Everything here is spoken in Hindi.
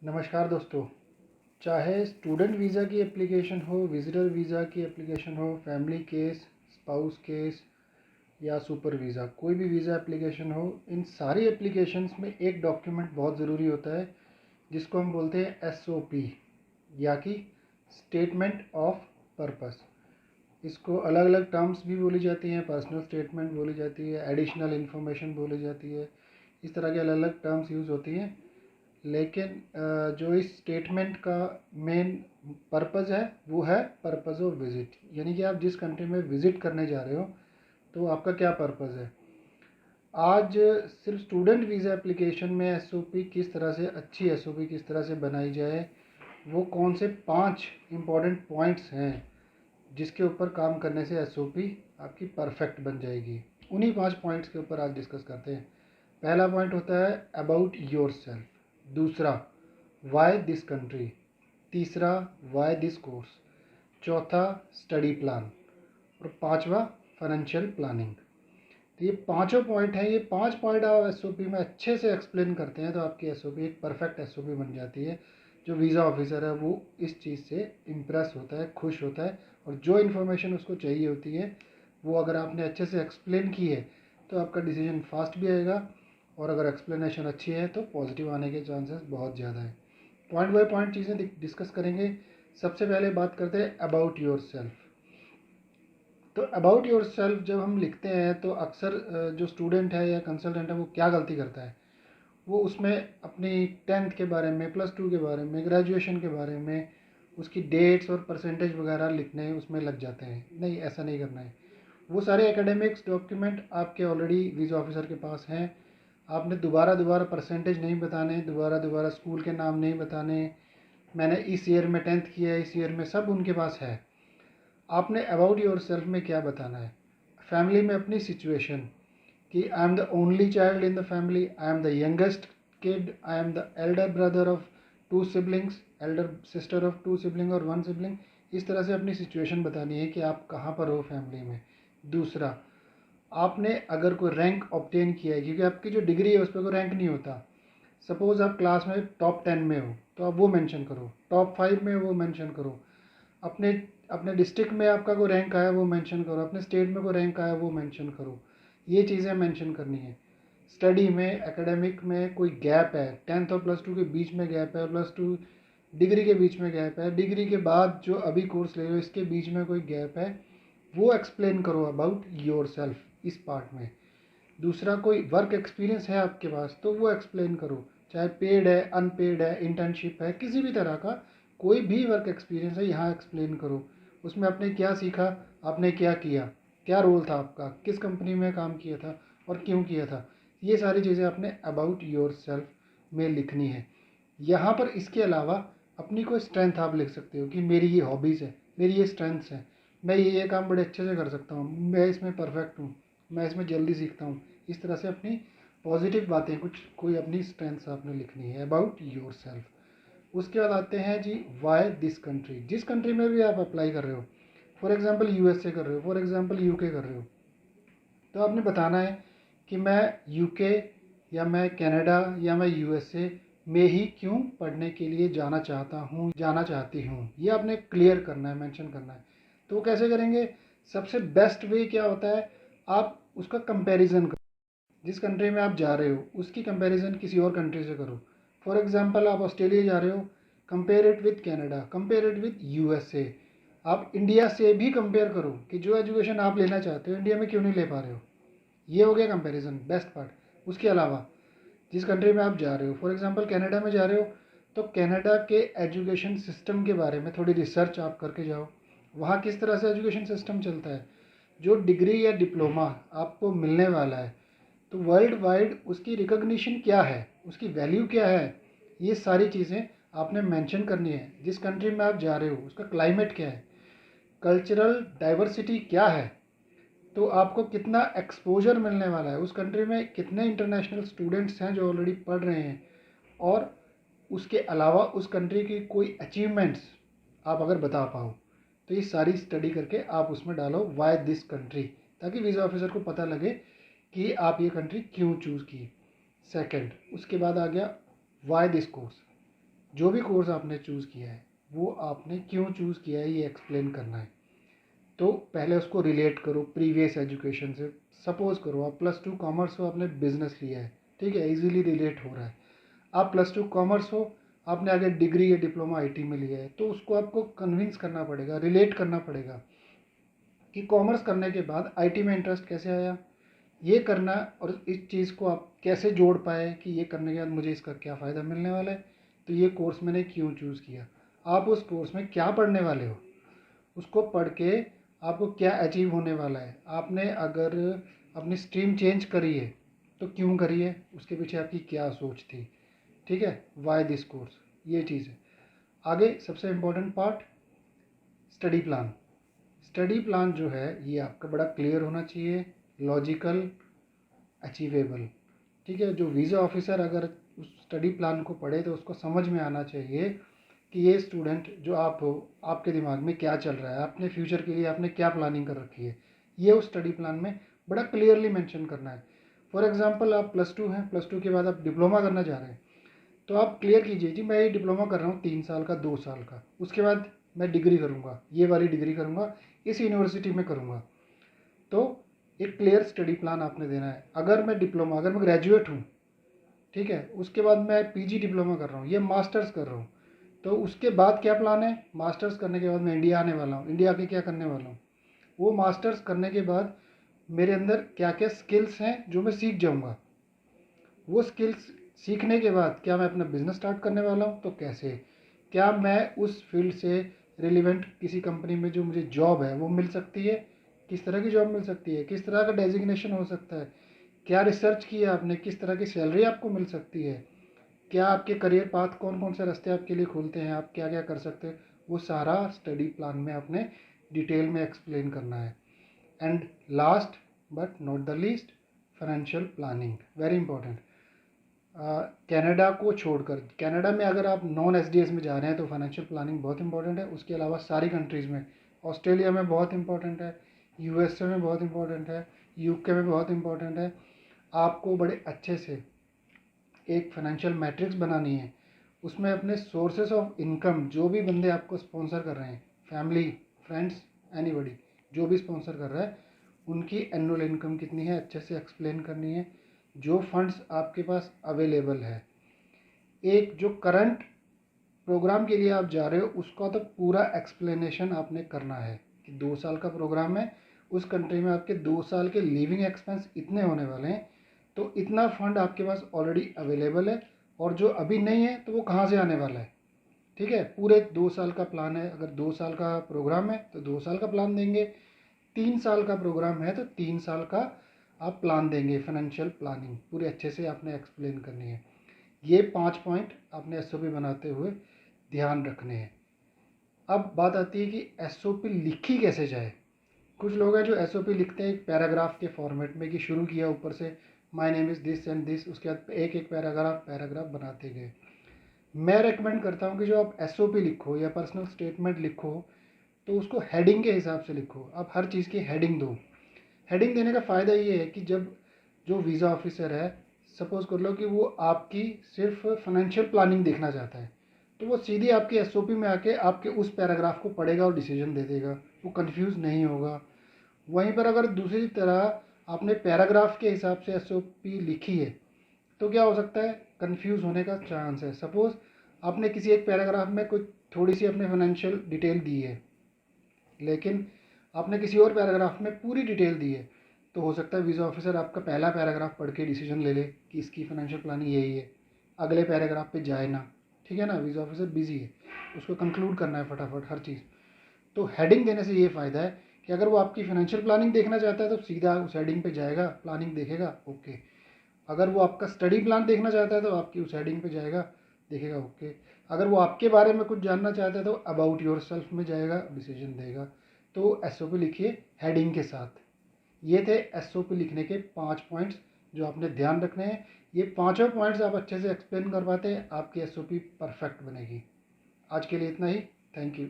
नमस्कार दोस्तों। चाहे स्टूडेंट वीज़ा की एप्लीकेशन हो, विजिटर वीज़ा की एप्लीकेशन हो, फैमिली केस, स्पाउस केस या सुपर वीज़ा, कोई भी वीज़ा एप्लीकेशन हो, इन सारी एप्लीकेशंस में एक डॉक्यूमेंट बहुत ज़रूरी होता है जिसको हम बोलते हैं SOP या कि स्टेटमेंट ऑफ पर्पस। इसको अलग अलग टर्म्स भी बोली जाती हैं, पर्सनल स्टेटमेंट बोली जाती है, एडिशनल इन्फॉर्मेशन बोली जाती है। इस तरह के अलग अलग टर्म्स यूज़ होती हैं। लेकिन जो इस स्टेटमेंट का मेन पर्पज़ है वो है पर्पज़ ऑफ विज़िट, यानी कि आप जिस कंट्री में विज़िट करने जा रहे हो तो आपका क्या पर्पज़ है। आज सिर्फ स्टूडेंट वीज़ा एप्लीकेशन में SOP किस तरह से, अच्छी SOP किस तरह से बनाई जाए, वो कौन से 5 इम्पॉर्टेंट पॉइंट्स हैं जिसके ऊपर काम करने से SOP आपकी परफेक्ट बन जाएगी। उन्हीं 5 पॉइंट्स के ऊपर आज डिस्कस करते हैं। पहला पॉइंट होता है अबाउट योर सेल्फ, दूसरा वाई दिस कंट्री, तीसरा वाई दिस कोर्स, चौथा स्टडी प्लान और पांचवा फाइनेंशियल प्लानिंग। तो ये पांचों पॉइंट हैं। ये 5 पॉइंट आप SOP में अच्छे से एक्सप्लेन करते हैं तो आपकी SOP एक परफेक्ट SOP बन जाती है। जो वीज़ा ऑफिसर है वो इस चीज़ से इम्प्रेस होता है, खुश होता है, और जो इन्फॉर्मेशन उसको चाहिए होती है वो अगर आपने अच्छे से एक्सप्लेन की है तो आपका डिसीजन फास्ट भी आएगा, और अगर एक्सप्लेनेशन अच्छी है तो पॉजिटिव आने के चांसेस बहुत ज़्यादा हैं। पॉइंट बाय पॉइंट चीज़ें डिस्कस करेंगे। सबसे पहले बात करते हैं अबाउट योर सेल्फ। तो अबाउट योर सेल्फ जब हम लिखते हैं तो अक्सर जो स्टूडेंट है या कंसल्टेंट है वो क्या गलती करता है, वो उसमें अपनी 10th के बारे में, +2 के बारे में, ग्रेजुएशन के बारे में, उसकी डेट्स और परसेंटेज वगैरह लिखने उसमें लग जाते हैं। नहीं, ऐसा नहीं करना है। वो सारे एकेडमिक्स डॉक्यूमेंट आपके ऑलरेडी वीज़ा ऑफिसर के पास हैं। आपने दोबारा दोबारा परसेंटेज नहीं बताने, दोबारा दोबारा स्कूल के नाम नहीं बताने, मैंने इस ईयर में 10th किया है, इस ईयर में, सब उनके पास है। आपने अबाउट योर सेल्फ में क्या बताना है, फैमिली में अपनी सिचुएशन कि I am the only child in the family, I am the youngest kid, I am the Elder brother of 2 siblings, Elder sister of 2 sibling और 1 सिबलिंग। इस तरह से अपनी सिचुएशन बतानी है कि आप कहाँ पर हो फैमिली में। दूसरा, आपने अगर कोई रैंक ऑब्टेन किया है, क्योंकि आपकी जो डिग्री है उस पर कोई रैंक नहीं होता। सपोज़ आप क्लास में टॉप 10 में हो तो आप वो मेंशन करो, टॉप 5 में वो मेंशन करो, अपने अपने डिस्ट्रिक्ट में आपका कोई रैंक आया वो मेंशन करो, अपने स्टेट में कोई रैंक आया वो मेंशन करो। ये चीज़ें मेंशन करनी है। स्टडी में, एकेडमिक में कोई गैप है, 10th और +2 के बीच में गैप है, +2 डिग्री के बीच में गैप है, डिग्री के बाद जो अभी कोर्स ले रहे हो इसके बीच में कोई गैप है, वो एक्सप्लेन करो अबाउट योर सेल्फ इस पार्ट में। दूसरा, कोई वर्क एक्सपीरियंस है आपके पास तो वो एक्सप्लेन करो, चाहे पेड है, अनपेड है, इंटर्नशिप है, किसी भी तरह का कोई भी वर्क एक्सपीरियंस है यहाँ एक्सप्लेन करो। उसमें आपने क्या सीखा, आपने क्या किया, क्या रोल था आपका, किस कंपनी में काम किया था और क्यों किया था। ये सारी चीज़ें आपने अबाउट योर सेल्फ में लिखनी है। यहाँ पर इसके अलावा अपनी कोई स्ट्रेंथ आप लिख सकते हो कि मेरी ये हॉबीज़ है, मेरी ये स्ट्रेंथ्स हैं, मैं ये काम बड़े अच्छे से कर सकता हूँ, मैं इसमें परफेक्ट हूँ, मैं इसमें जल्दी सीखता हूँ। इस तरह से अपनी पॉजिटिव बातें, कुछ कोई अपनी स्ट्रेंथ्स आपने लिखनी है अबाउट योर सेल्फ। उसके बाद आते हैं जी वाई दिस कंट्री। जिस कंट्री में भी आप अप्लाई कर रहे हो, फॉर एग्जांपल USA कर रहे हो, फॉर एग्जांपल UK कर रहे हो, तो आपने बताना है कि मैं UK या मैं कनाडा या मैं USA में ही क्यों पढ़ने के लिए जाना चाहता हूँ, जाना चाहती हूँ। ये आपने क्लियर करना है, मेंशन करना है। तो वो कैसे करेंगे, सबसे बेस्ट वे क्या होता है, आप उसका कंपैरिजन करो। जिस कंट्री में आप जा रहे हो उसकी कंपैरिजन किसी और कंट्री से करो। फॉर एग्जांपल आप ऑस्ट्रेलिया जा रहे हो, compare it with Canada, compare it with USA। आप इंडिया से भी कंपेयर करो कि जो एजुकेशन आप लेना चाहते हो इंडिया में क्यों नहीं ले पा रहे हो। ये हो गया कंपैरिजन, बेस्ट पार्ट। उसके अलावा जिस कंट्री में आप जा रहे हो, फॉर एग्जांपल कनाडा में जा रहे हो, तो कनाडा के एजुकेशन सिस्टम के बारे में थोड़ी रिसर्च आप करके जाओ। वहाँ किस तरह से एजुकेशन सिस्टम चलता है, जो डिग्री या डिप्लोमा आपको मिलने वाला है तो वर्ल्ड वाइड उसकी रिकॉग्निशन क्या है, उसकी वैल्यू क्या है, ये सारी चीज़ें आपने मेंशन करनी है। जिस कंट्री में आप जा रहे हो उसका क्लाइमेट क्या है, कल्चरल डाइवर्सिटी क्या है, तो आपको कितना एक्सपोजर मिलने वाला है, उस कंट्री में कितने इंटरनेशनल स्टूडेंट्स हैं जो ऑलरेडी पढ़ रहे हैं, और उसके अलावा उस कंट्री की कोई अचीवमेंट्स आप अगर बता पाओ, तो ये सारी स्टडी करके आप उसमें डालो वाई दिस कंट्री, ताकि वीज़ा ऑफिसर को पता लगे कि आप ये कंट्री क्यों चूज़ की। सेकंड, उसके बाद आ गया वाई दिस कोर्स। जो भी कोर्स आपने चूज़ किया है वो आपने क्यों चूज़ किया है ये एक्सप्लेन करना है। तो पहले उसको रिलेट करो प्रीवियस एजुकेशन से। सपोज़ करो आप +2 कॉमर्स हो, आपने बिजनेस लिया है, ठीक है, इजीली रिलेट हो रहा है। आप +2 कॉमर्स हो, आपने आगे डिग्री या डिप्लोमा आईटी में लिया है, तो उसको आपको कन्विंस करना पड़ेगा, रिलेट करना पड़ेगा कि कॉमर्स करने के बाद आईटी में इंटरेस्ट कैसे आया, ये करना, और इस चीज़ को आप कैसे जोड़ पाए कि ये करने के बाद मुझे इसका क्या फ़ायदा मिलने वाला है, तो ये कोर्स मैंने क्यों चूज़ किया। आप उस कोर्स में क्या पढ़ने वाले हो, उसको पढ़ के आपको क्या अचीव होने वाला है। आपने अगर अपनी स्ट्रीम चेंज करी है तो क्यों करी है, उसके पीछे आपकी क्या सोच थी, ठीक है, वाई दिस कोर्स, ये चीज़ है। आगे सबसे important part, study plan. Study plan जो है ये आपका बड़ा क्लियर होना चाहिए, लॉजिकल, अचीवेबल, ठीक है। जो वीज़ा ऑफिसर अगर उस स्टडी प्लान को पढ़े तो उसको समझ में आना चाहिए कि ये स्टूडेंट जो आप हो, आपके दिमाग में क्या चल रहा है, अपने फ्यूचर के लिए आपने क्या प्लानिंग कर रखी है, ये उस स्टडी प्लान में बड़ा क्लियरली मेंशन करना है। फॉर एग्जांपल आप +2 हैं, +2 के बाद आप डिप्लोमा करना चाह रहे हैं, तो आप क्लियर कीजिए जी मैं ये डिप्लोमा कर रहा हूँ 3 साल का, 2 साल का, उसके बाद मैं डिग्री करूँगा, ये वाली डिग्री करूँगा, इस यूनिवर्सिटी में करूँगा। तो एक क्लियर स्टडी प्लान आपने देना है। अगर मैं ग्रेजुएट हूँ, ठीक है, उसके बाद मैं पीजी डिप्लोमा कर रहा हूँ, ये मास्टर्स कर रहा हूँ, तो उसके बाद क्या प्लान है, मास्टर्स करने के बाद मैं इंडिया आने वाला हूँ, इंडिया आके क्या करने वाला हूँ, वो मास्टर्स करने के बाद मेरे अंदर क्या क्या स्किल्स हैं जो मैं सीख जाऊँगा, वो स्किल्स सीखने के बाद क्या मैं अपना बिजनेस स्टार्ट करने वाला हूँ, तो कैसे, क्या मैं उस फील्ड से रिलेवेंट किसी कंपनी में जो मुझे जॉब है वो मिल सकती है, किस तरह की जॉब मिल सकती है, किस तरह का डेजिग्नेशन हो सकता है, क्या रिसर्च किया आपने, किस तरह की सैलरी आपको मिल सकती है, क्या आपके करियर पाथ, कौन कौन से रास्ते आपके लिए खुलते हैं, आप क्या क्या कर सकते हैं, वो सारा स्टडी प्लान में आपने डिटेल में एक्सप्लेन करना है। And last but not the least, financial planning, very important. Canada को छोड़कर, कनाडा में अगर आप नॉन एसडीएस में जा रहे हैं तो फाइनेंशियल प्लानिंग बहुत इंपॉर्टेंट है। उसके अलावा सारी कंट्रीज़ में, ऑस्ट्रेलिया में बहुत इंपॉर्टेंट है, यूएसए में बहुत इंपॉर्टेंट है, यूके में बहुत इंपॉर्टेंट है। आपको बड़े अच्छे से एक फाइनेंशियल मैट्रिक्स बनानी है, उसमें अपने सोर्सेस ऑफ इनकम, जो भी बंदे आपको स्पॉन्सर कर रहे हैं, फैमिली, फ्रेंड्स, एनीबॉडी, जो भी स्पॉन्सर कर रहा है, उनकी एनुअल इनकम कितनी है अच्छे से एक्सप्लेन करनी है। जो फंड्स आपके पास अवेलेबल है, एक जो करंट प्रोग्राम के लिए आप जा रहे हो उसका तो पूरा एक्सप्लेनेशन आपने करना है कि 2 साल का प्रोग्राम है, उस कंट्री में आपके 2 साल के लिविंग एक्सपेंस इतने होने वाले हैं, तो इतना फंड आपके पास ऑलरेडी अवेलेबल है, और जो अभी नहीं है तो वो कहाँ से आने वाला है, ठीक है। पूरे 2 साल का प्लान है, अगर 2 साल का प्रोग्राम है तो 2 साल का प्लान देंगे, 3 साल का प्रोग्राम है तो 3 साल का आप प्लान देंगे। फाइनेंशियल प्लानिंग पूरी अच्छे से आपने एक्सप्लेन करनी है। ये 5 पॉइंट आपने एसओपी बनाते हुए ध्यान रखने हैं। अब बात आती है कि एसओपी लिखी कैसे जाए। कुछ लोग हैं जो एसओपी लिखते हैं एक पैराग्राफ के फॉर्मेट में, कि शुरू किया ऊपर से my name is this and this, उसके बाद एक एक पैराग्राफ बनाते गए। मैं रेकमेंड करता हूँ कि जो आप एसओपी लिखो या पर्सनल स्टेटमेंट लिखो तो उसको हेडिंग के हिसाब से लिखो। आप हर चीज़ की हेडिंग दो। हेडिंग देने का फ़ायदा ये है कि जब जो वीज़ा ऑफिसर है, सपोज़ कर लो कि वो आपकी सिर्फ फाइनेंशियल प्लानिंग देखना चाहता है, तो वो सीधी आपकी एसओपी में आके आपके उस पैराग्राफ को पढ़ेगा और डिसीजन दे देगा, वो कंफ्यूज नहीं होगा। वहीं पर अगर दूसरी तरह आपने पैराग्राफ के हिसाब से एसओपी लिखी है तो क्या हो सकता है, कंफ्यूज होने का चांस है। सपोज़ आपने किसी एक पैराग्राफ में कुछ थोड़ी सी अपने फाइनेंशियल डिटेल दी है, लेकिन आपने किसी और पैराग्राफ में पूरी डिटेल दी है, तो हो सकता है वीज़ा ऑफिसर आपका पहला पैराग्राफ पढ़ के डिसीजन ले ले कि इसकी फाइनेंशियल प्लानिंग यही है, अगले पैराग्राफ पे जाए ना, ठीक है ना। वीज़ा ऑफिसर बिजी है, उसको कंक्लूड करना है फटाफट हर चीज़। तो हेडिंग देने से ये फ़ायदा है कि अगर वो आपकी फाइनेंशियल प्लानिंग देखना चाहता है तो सीधा उस हेडिंग पे जाएगा, प्लानिंग देखेगा, ओके। अगर वो आपका स्टडी प्लान देखना चाहता है तो आपकी उस हेडिंग पे जाएगा, देखेगा, ओके। अगर वो आपके बारे में कुछ जानना चाहता है तो अबाउट योर सेल्फ में जाएगा, डिसीजन देगा। तो एसओपी लिखिए हेडिंग के साथ। ये थे एसओपी लिखने के 5 पॉइंट्स जो आपने ध्यान रखने हैं। ये पाँचों पॉइंट्स आप अच्छे से एक्सप्लेन कर पाते हैं, आपकी एसओपी परफेक्ट बनेगी। आज के लिए इतना ही, थैंक यू।